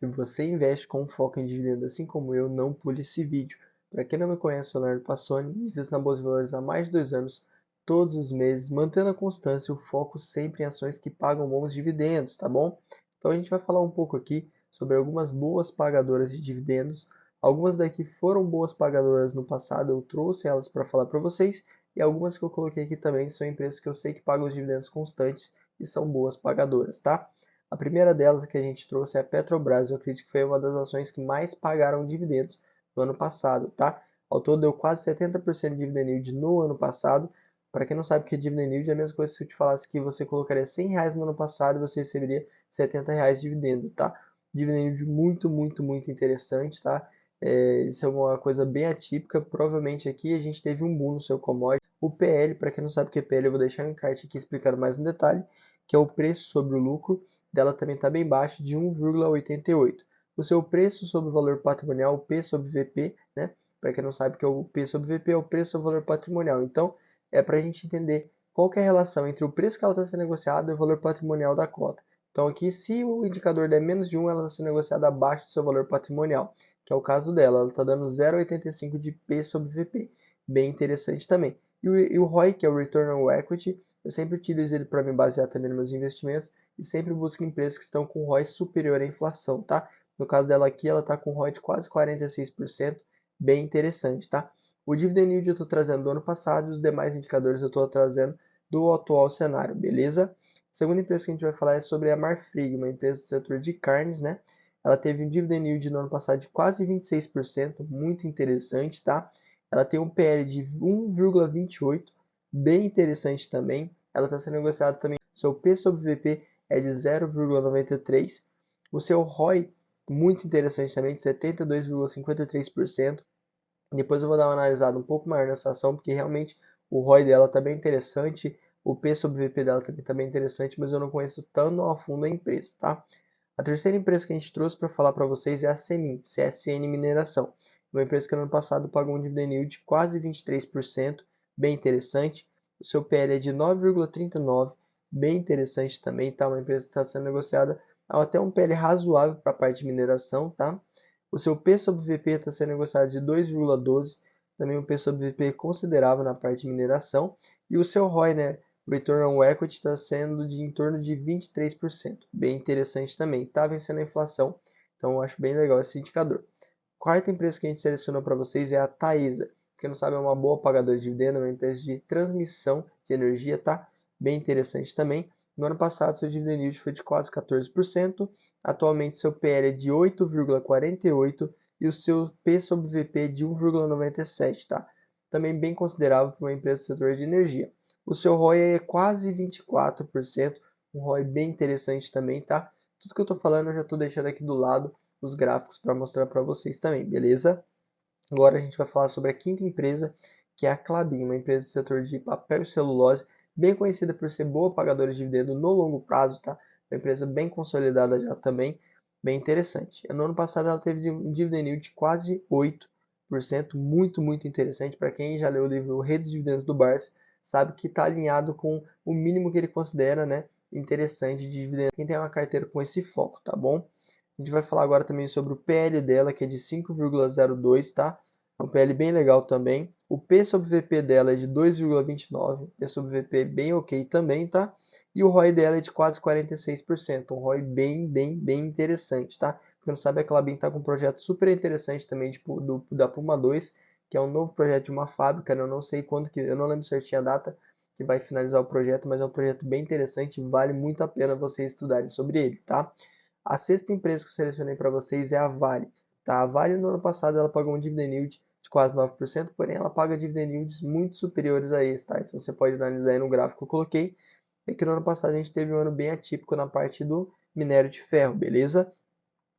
Se você investe com foco em dividendo assim como eu, não pule esse vídeo. Para quem não me conhece, eu sou Leonardo Passoni, invisto na Bolsa de Valores há mais de 2 anos, todos os meses, mantendo a constância e o foco sempre em ações que pagam bons dividendos, tá bom? Então a gente vai falar um pouco aqui sobre algumas boas pagadoras de dividendos. Algumas daqui foram boas pagadoras no passado, eu trouxe elas para falar para vocês, e algumas que eu coloquei aqui também são empresas que eu sei que pagam os dividendos constantes e são boas pagadoras, tá? A primeira delas que a gente trouxe é a Petrobras. Eu acredito que foi uma das ações que mais pagaram dividendos no ano passado, tá? Ao todo deu quase 70% de dividend yield no ano passado. Para quem não sabe o que é dividend yield, é a mesma coisa se eu te falasse que você colocaria R$ 100 no ano passado e você receberia R$ 70 de dividendo, tá? Dividend yield muito, muito, muito interessante, tá? Isso é uma coisa bem atípica. Provavelmente aqui a gente teve um boom no seu commodity. O PL, para quem não sabe o que é PL, eu vou deixar um encarte aqui explicando mais no detalhe, que é o preço sobre o lucro dela também está bem baixo, de 1,88. O seu preço sobre o valor patrimonial, o P sobre VP, né? Para quem não sabe o que é o P sobre VP, é o preço sobre o valor patrimonial. Então, é para a gente entender qual que é a relação entre o preço que ela está sendo negociada e o valor patrimonial da cota. Então, aqui, se o indicador der menos de 1, ela está sendo negociada abaixo do seu valor patrimonial, que é o caso dela. Ela está dando 0,85 de P sobre VP. Bem interessante também. E o ROI, que é o Return on Equity, eu sempre utilizo ele para me basear também nos meus investimentos e sempre busco empresas que estão com ROI superior à inflação, tá? No caso dela aqui, ela está com ROI de quase 46%, bem interessante, tá? O dividend yield eu estou trazendo do ano passado e os demais indicadores eu estou trazendo do atual cenário, beleza? A segunda empresa que a gente vai falar é sobre a Marfrig, uma empresa do setor de carnes, né? Ela teve um dividend yield no ano passado de quase 26%, muito interessante, tá? Ela tem um PL de 1,28, bem interessante também. Ela está sendo negociada também, seu P sobre VP é de 0,93. O seu ROI, muito interessante também, de 72,53%. Depois eu vou dar uma analisada um pouco maior nessa ação, porque realmente o ROI dela está bem interessante, o P sobre VP dela também está bem interessante, mas eu não conheço tão a fundo a empresa, tá? A terceira empresa que a gente trouxe para falar para vocês é a CMIN, CSN Mineração. Uma empresa que no ano passado pagou um dividend yield de quase 23%, bem interessante. O seu PL é de 9,39, bem interessante também, tá? Uma empresa que está sendo negociada até um PL razoável para a parte de mineração, tá? O seu P sobre VP está sendo negociado de 2,12, também um P sobre VP considerável na parte de mineração. E o seu ROI, né, Return on Equity, está sendo de em torno de 23%. Bem interessante também. Está vencendo a inflação, então eu acho bem legal esse indicador. Quarta empresa que a gente selecionou para vocês é a Taesa. Quem não sabe, é uma boa pagadora de dividendo, é uma empresa de transmissão de energia, tá? Bem interessante também. No ano passado, seu dividend yield foi de quase 14%. Atualmente, seu PL é de 8,48 e o seu P sobre VP é de 1,97, tá? Também bem considerável para uma empresa do setor de energia. O seu ROI é quase 24%, um ROI bem interessante também, tá? Tudo que eu estou falando eu já estou deixando aqui do lado os gráficos para mostrar para vocês também, beleza? Agora a gente vai falar sobre a quinta empresa, que é a Klabin, uma empresa do setor de papel e celulose, bem conhecida por ser boa pagadora de dividendo no longo prazo, tá? Uma empresa bem consolidada já também, bem interessante. No ano passado ela teve um dividend yield de quase 8%, muito, muito interessante. Para quem já leu o livro Redes de Dividendos do Barça, sabe que está alinhado com o mínimo que ele considera, né, interessante de dividendo. Quem tem uma carteira com esse foco, tá bom? A gente vai falar agora também sobre o PL dela, que é de 5,02, tá? É um PL bem legal também. O P sobre VP dela é de 2,29. P sobre VP bem ok também, tá? E o ROI dela é de quase 46%. Um ROI bem, bem, bem interessante, tá? Quem não sabe, a Klabin está com um projeto super interessante também da Puma 2, que é um novo projeto de uma fábrica, né? Eu não sei quando que, eu não lembro certinho a data que vai finalizar o projeto, mas é um projeto bem interessante e vale muito a pena vocês estudarem sobre ele, tá? A sexta empresa que eu selecionei para vocês é a Vale. Tá? A Vale no ano passado ela pagou um dividend yield de quase 9%, porém ela paga dividend yields muito superiores a esse. Tá? Então você pode analisar aí no gráfico que eu coloquei. É que no ano passado a gente teve um ano bem atípico na parte do minério de ferro, beleza?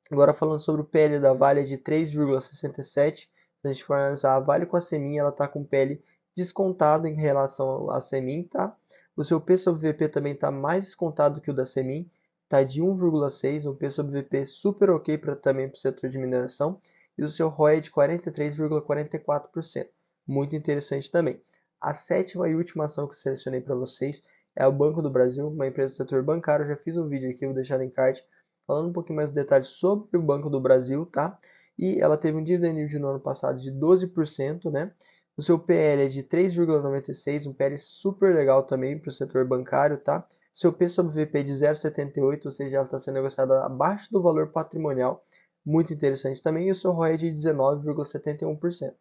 Agora falando sobre o PL da Vale é de 3,67. Se a gente for analisar a Vale com a Semin, ela está com o PL descontado em relação à Semin, tá? O seu P sobre VP também está mais descontado que o da Semin, está de 1,6, um P sobre VP super ok também para o setor de mineração, e o seu ROI é de 43,44%, muito interessante também. A sétima e última ação que eu selecionei para vocês é o Banco do Brasil, uma empresa do setor bancário. Eu já fiz um vídeo aqui, vou deixar no encarte, falando um pouquinho mais de detalhes sobre o Banco do Brasil, tá? E ela teve um dividend yield no ano passado de 12%, né? O seu PL é de 3,96, um PL super legal também para o setor bancário, tá? Seu P sobre VP é de 0,78, ou seja, ela está sendo negociada abaixo do valor patrimonial, muito interessante também. E o seu ROI é de 19,71%.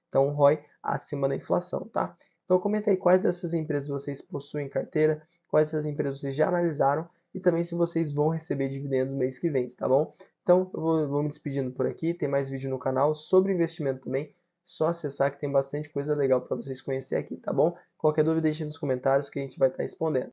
Então, um ROI acima da inflação, tá? Então, comenta aí quais dessas empresas vocês possuem em carteira, quais dessas empresas vocês já analisaram e também se vocês vão receber dividendos no mês que vem, tá bom? Então, eu vou me despedindo por aqui. Tem mais vídeo no canal sobre investimento também. Só acessar que tem bastante coisa legal para vocês conhecer aqui, tá bom? Qualquer dúvida, deixe nos comentários que a gente vai estar respondendo.